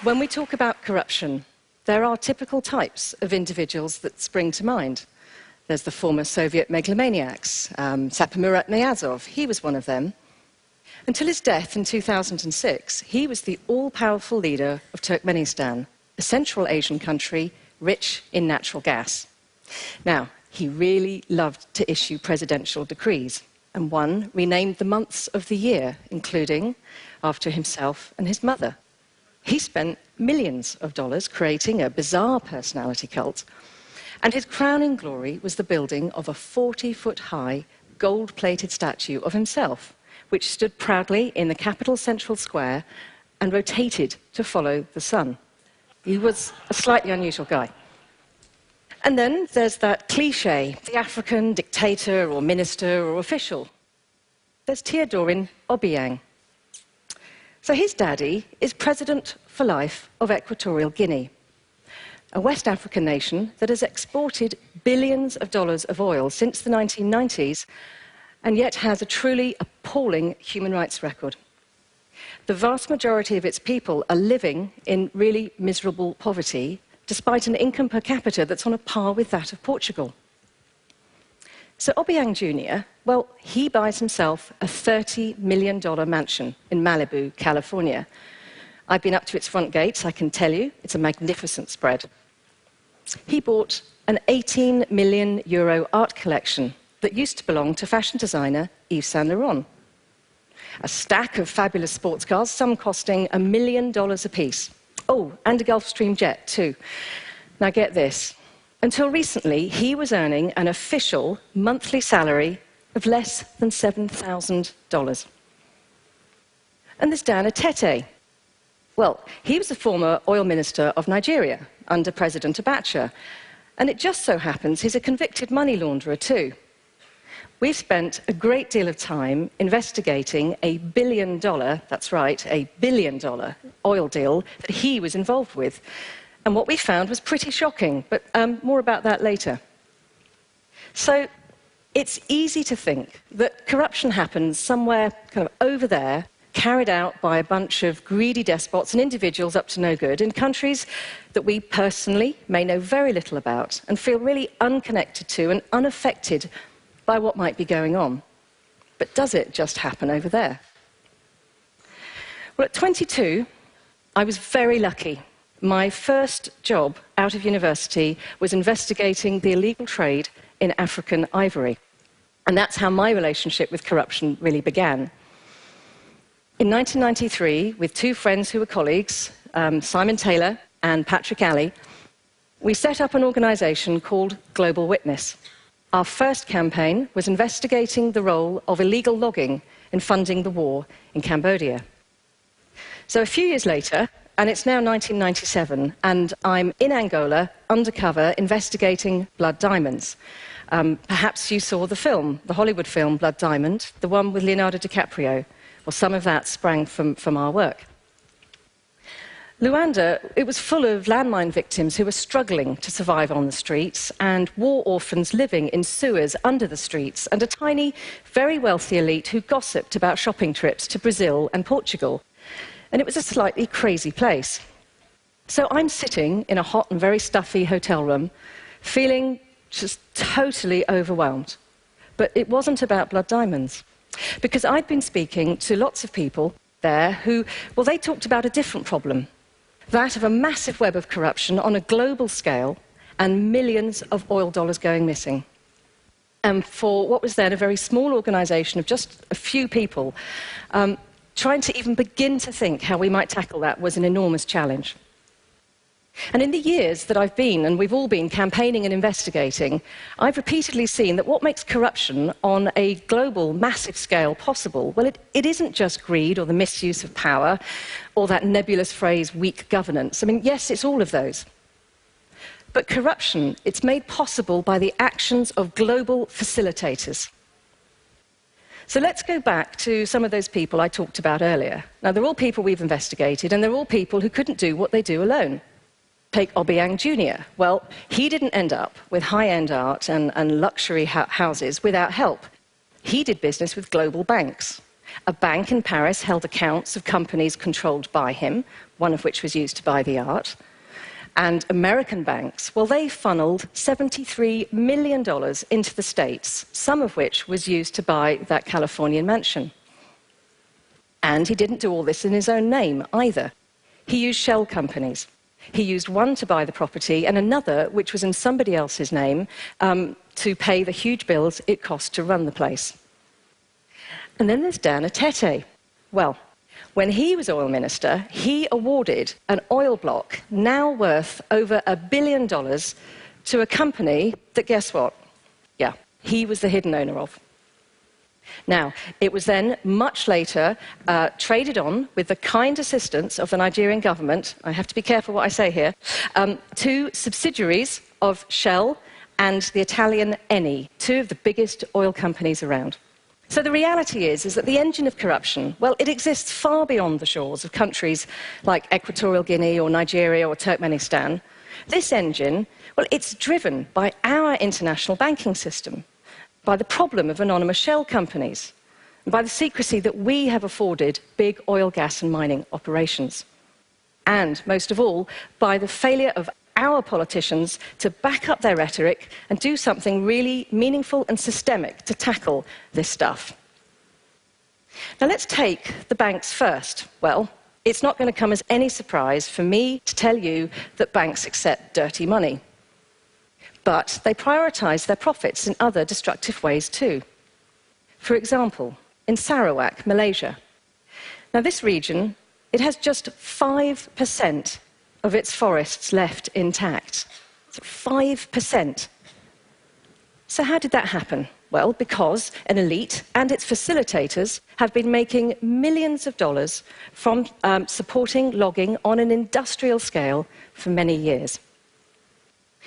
When we talk about corruption, there are typical types of individuals that spring to mind. There's the former Soviet megalomaniacs, Murat Niyazov, he was one of them. Until his death in 2006, he was the all-powerful leader of Turkmenistan, a Central Asian country rich in natural gas. Now, he really loved to issue presidential decrees, and one renamed the months of the year, including after himself and his mother. He spent millions of dollars creating a bizarre personality cult, and his crowning glory was the building of a 40-foot-high, gold-plated statue of himself, which stood proudly in the capital's central square and rotated to follow the sun. He was a slightly unusual guy. And then there's that cliché, the African dictator or minister or official. There's Teodorin Obiang. So his daddy is president for life of Equatorial Guinea, a West African nation that has exported billions of dollars of oil since the 1990s and yet has a truly appalling human rights record. The vast majority of its people are living in really miserable poverty, despite an income per capita that's on a par with that of Portugal. So Obiang Jr., well, he buys himself a $30 million mansion in Malibu, California. I've been up to its front gates, I can tell you, it's a magnificent spread. He bought an 18 million euro art collection that used to belong to fashion designer Yves Saint Laurent. A stack of fabulous sports cars, some costing $1 million apiece. Oh, and a Gulfstream jet, too. Now get this. Until recently, he was earning an official monthly salary of less than $7,000. And there's Dan Etete. Well, he was the former oil minister of Nigeria under President Abacha. And it just so happens he's a convicted money launderer, too. We've spent a great deal of time investigating $1 billion, that's right, $1 billion oil deal that he was involved with. And what we found was pretty shocking, but more about that later. So it's easy to think that corruption happens somewhere kind of over there, carried out by a bunch of greedy despots and individuals up to no good in countries that we personally may know very little about and feel really unconnected to and unaffected by what might be going on. But does it just happen over there? Well, at 22, I was very lucky. My first job out of university was investigating the illegal trade in African ivory. And that's how my relationship with corruption really began. In 1993, with two friends who were colleagues, Simon Taylor and Patrick Alley, we set up an organization called Global Witness. Our first campaign was investigating the role of illegal logging in funding the war in Cambodia. So a few years later, and it's now 1997, and I'm in Angola, undercover, investigating blood diamonds. Perhaps you saw the film, the Hollywood film Blood Diamond, the one with Leonardo DiCaprio. Well, some of that sprang from our work. Luanda, it was full of landmine victims who were struggling to survive on the streets, and war orphans living in sewers under the streets, and a tiny, very wealthy elite who gossiped about shopping trips to Brazil and Portugal. And it was a slightly crazy place. So I'm sitting in a hot and very stuffy hotel room, feeling just totally overwhelmed. But it wasn't about blood diamonds, because I'd been speaking to lots of people there who, well, they talked about a different problem. That of a massive web of corruption on a global scale and millions of oil dollars going missing. And for what was then a very small organization of just a few people, trying to even begin to think how we might tackle that was an enormous challenge. And in the years that I've been, and we've all been, campaigning and investigating, I've repeatedly seen that what makes corruption on a global, massive scale possible, well, it isn't just greed or the misuse of power or that nebulous phrase, weak governance. I mean, yes, it's all of those. But corruption, it's made possible by the actions of global facilitators. So let's go back to some of those people I talked about earlier. Now, they're all people we've investigated, and they're all people who couldn't do what they do alone. Take Obiang Jr. Well, he didn't end up with high-end art and luxury houses without help. He did business with global banks. A bank in Paris held accounts of companies controlled by him, one of which was used to buy the art. And American banks, well, they funneled $73 million into the States, some of which was used to buy that Californian mansion. And he didn't do all this in his own name either. He used shell companies. He used one to buy the property and another, which was in somebody else's name, to pay the huge bills it cost to run the place. And then there's Dan Atete. Well, when he was oil minister, he awarded an oil block now worth over $1 billion to a company that, guess what? Yeah, he was the hidden owner of. Now, it was then, much later, traded on with the kind assistance of the Nigerian government, I have to be careful what I say here, to subsidiaries of Shell and the Italian Eni, two of the biggest oil companies around. So the reality is that the engine of corruption, well, it exists far beyond the shores of countries like Equatorial Guinea or Nigeria or Turkmenistan. This engine, well, it's driven by our international banking system, by the problem of anonymous shell companies, and by the secrecy that we have afforded big oil, gas and mining operations. And, most of all, by the failure of our politicians to back up their rhetoric and do something really meaningful and systemic to tackle this stuff. Now let's take the banks first. Well, it's not going to come as any surprise for me to tell you that banks accept dirty money. But they prioritise their profits in other destructive ways too. For example, in Sarawak, Malaysia. Now this region, it has just 5% of its forests left intact. So 5%. So how did that happen? Well, because an elite and its facilitators have been making millions of dollars from supporting logging on an industrial scale for many years.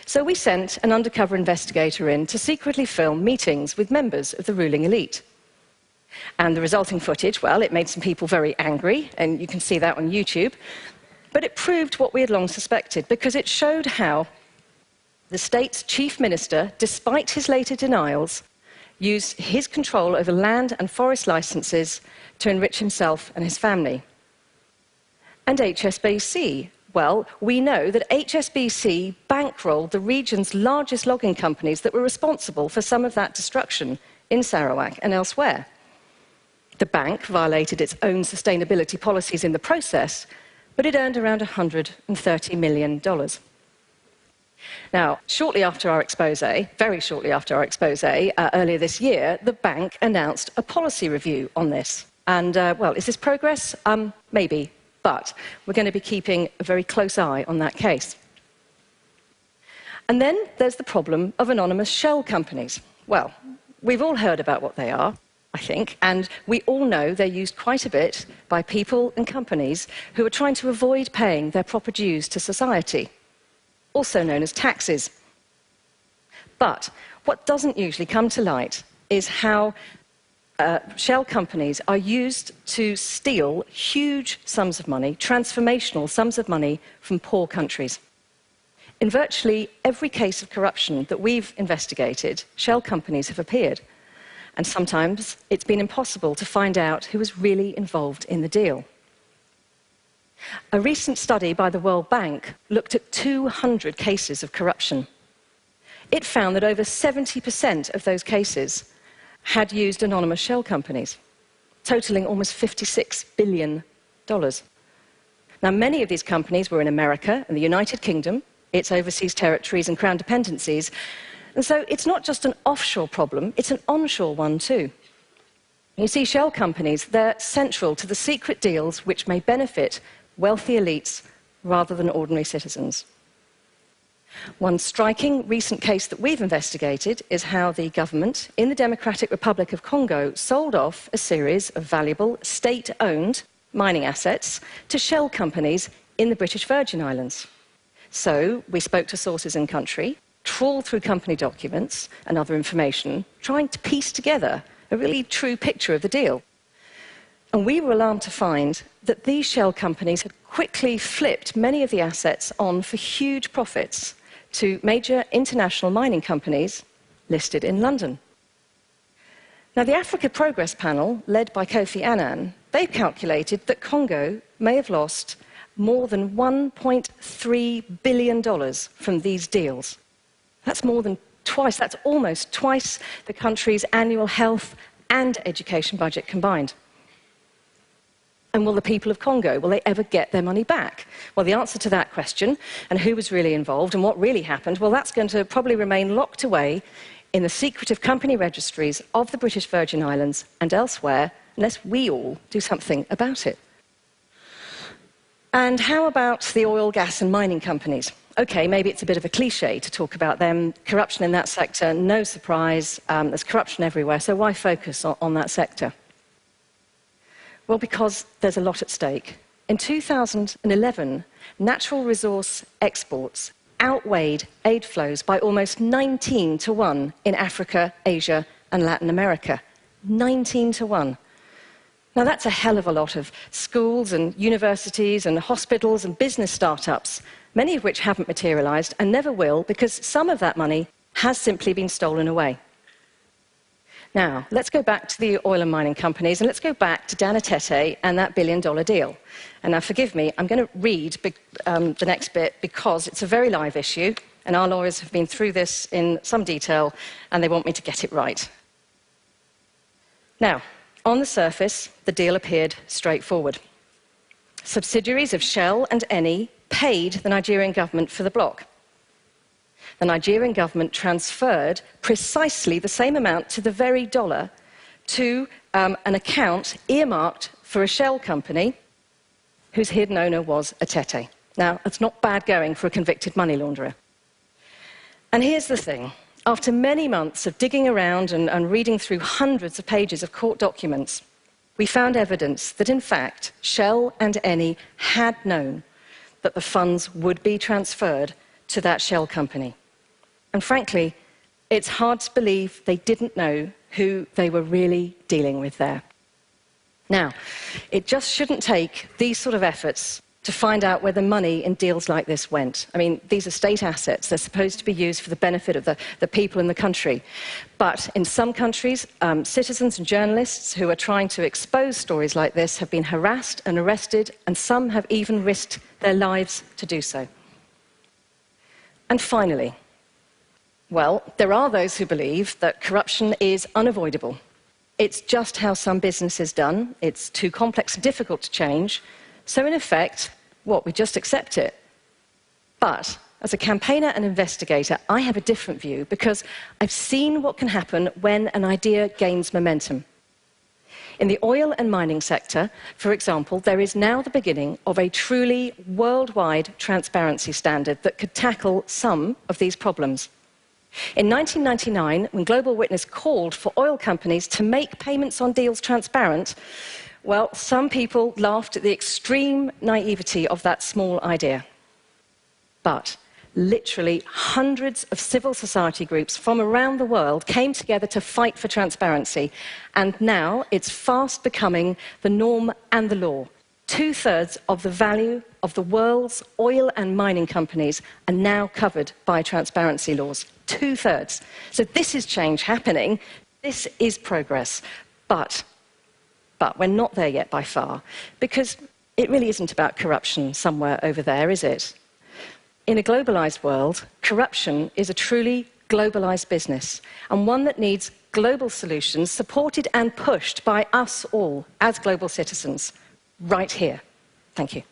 So we sent an undercover investigator in to secretly film meetings with members of the ruling elite. And the resulting footage, well, it made some people very angry, and you can see that on YouTube. But it proved what we had long suspected, because it showed how the state's chief minister, despite his later denials, used his control over land and forest licenses to enrich himself and his family. And HSBC, well, we know that HSBC bankrolled the region's largest logging companies that were responsible for some of that destruction in Sarawak and elsewhere. The bank violated its own sustainability policies in the process, but it earned around $130 million. Now, shortly after our expose, very shortly after our expose, earlier this year, the bank announced a policy review on this. And, well, is this progress? Maybe, but we're going to be keeping a very close eye on that case. And then there's the problem of anonymous shell companies. Well, we've all heard about what they are, I think, and we all know they're used quite a bit by people and companies who are trying to avoid paying their proper dues to society, also known as taxes. But what doesn't usually come to light is how shell companies are used to steal huge sums of money, transformational sums of money, from poor countries. In virtually every case of corruption that we've investigated, shell companies have appeared. And sometimes it's been impossible to find out who was really involved in the deal. A recent study by the World Bank looked at 200 cases of corruption. It found that over 70% of those cases had used anonymous shell companies, totaling almost $56 billion. Now, many of these companies were in America and the United Kingdom, its overseas territories and crown dependencies. And so it's not just an offshore problem, it's an onshore one too. You see, shell companies, they're central to the secret deals which may benefit wealthy elites rather than ordinary citizens. One striking recent case that we've investigated is how the government in the Democratic Republic of Congo sold off a series of valuable state-owned mining assets to shell companies in the British Virgin Islands. So we spoke to sources in country, trawled through company documents and other information, trying to piece together a really true picture of the deal. And we were alarmed to find that these shell companies had quickly flipped many of the assets on for huge profits to major international mining companies listed in London. Now, the Africa Progress Panel, led by Kofi Annan, they've calculated that Congo may have lost more than $1.3 billion from these deals. That's more than twice, that's almost twice the country's annual health and education budget combined. And will the people of Congo, will they ever get their money back? Well, the answer to that question, and who was really involved and what really happened, well, that's going to probably remain locked away in the secretive company registries of the British Virgin Islands and elsewhere, unless we all do something about it. And how about the oil, gas and mining companies? OK, maybe it's a bit of a cliché to talk about them. Corruption in that sector, no surprise. There's corruption everywhere, so why focus on that sector? Well, because there's a lot at stake. In 2011, natural resource exports outweighed aid flows by almost 19 to 1 in Africa, Asia and Latin America. 19 to 1. Now, that's a hell of a lot of schools and universities and hospitals and business startups, many of which haven't materialized and never will because some of that money has simply been stolen away. Now, let's go back to the oil and mining companies, and let's go back to Dan Atete and that billion-dollar deal. And now, forgive me, I'm going to read the next bit because it's a very live issue, and our lawyers have been through this in some detail, and they want me to get it right. Now, on the surface, the deal appeared straightforward. Subsidiaries of Shell and Eni paid the Nigerian government for the block. The Nigerian government transferred precisely the same amount to the very dollar to an account earmarked for a Shell company whose hidden owner was Atete. Now, that's not bad going for a convicted money launderer. And here's the thing. After many months of digging around and reading through hundreds of pages of court documents, we found evidence that, in fact, Shell and Eni had known that the funds would be transferred to that Shell company. And frankly, it's hard to believe they didn't know who they were really dealing with there. Now, it just shouldn't take these sort of efforts to find out where the money in deals like this went. I mean, these are state assets. They're supposed to be used for the benefit of the people in the country. But in some countries, citizens and journalists who are trying to expose stories like this have been harassed and arrested, and some have even risked their lives to do so. And finally, well, there are those who believe that corruption is unavoidable. It's just how some business is done. It's too complex and difficult to change. So in effect, we just accept it. But as a campaigner and investigator, I have a different view because I've seen what can happen when an idea gains momentum. In the oil and mining sector, for example, there is now the beginning of a truly worldwide transparency standard that could tackle some of these problems. In 1999, when Global Witness called for oil companies to make payments on deals transparent, well, some people laughed at the extreme naivety of that small idea. But literally hundreds of civil society groups from around the world came together to fight for transparency, and now it's fast becoming the norm and the law. 2/3 of the value of the world's oil and mining companies are now covered by transparency laws. 2/3. So this is change happening. This is progress. But we're not there yet by far, because it really isn't about corruption somewhere over there, is it? In a globalized world, corruption is a truly globalized business, and one that needs global solutions supported and pushed by us all as global citizens, right here. Thank you.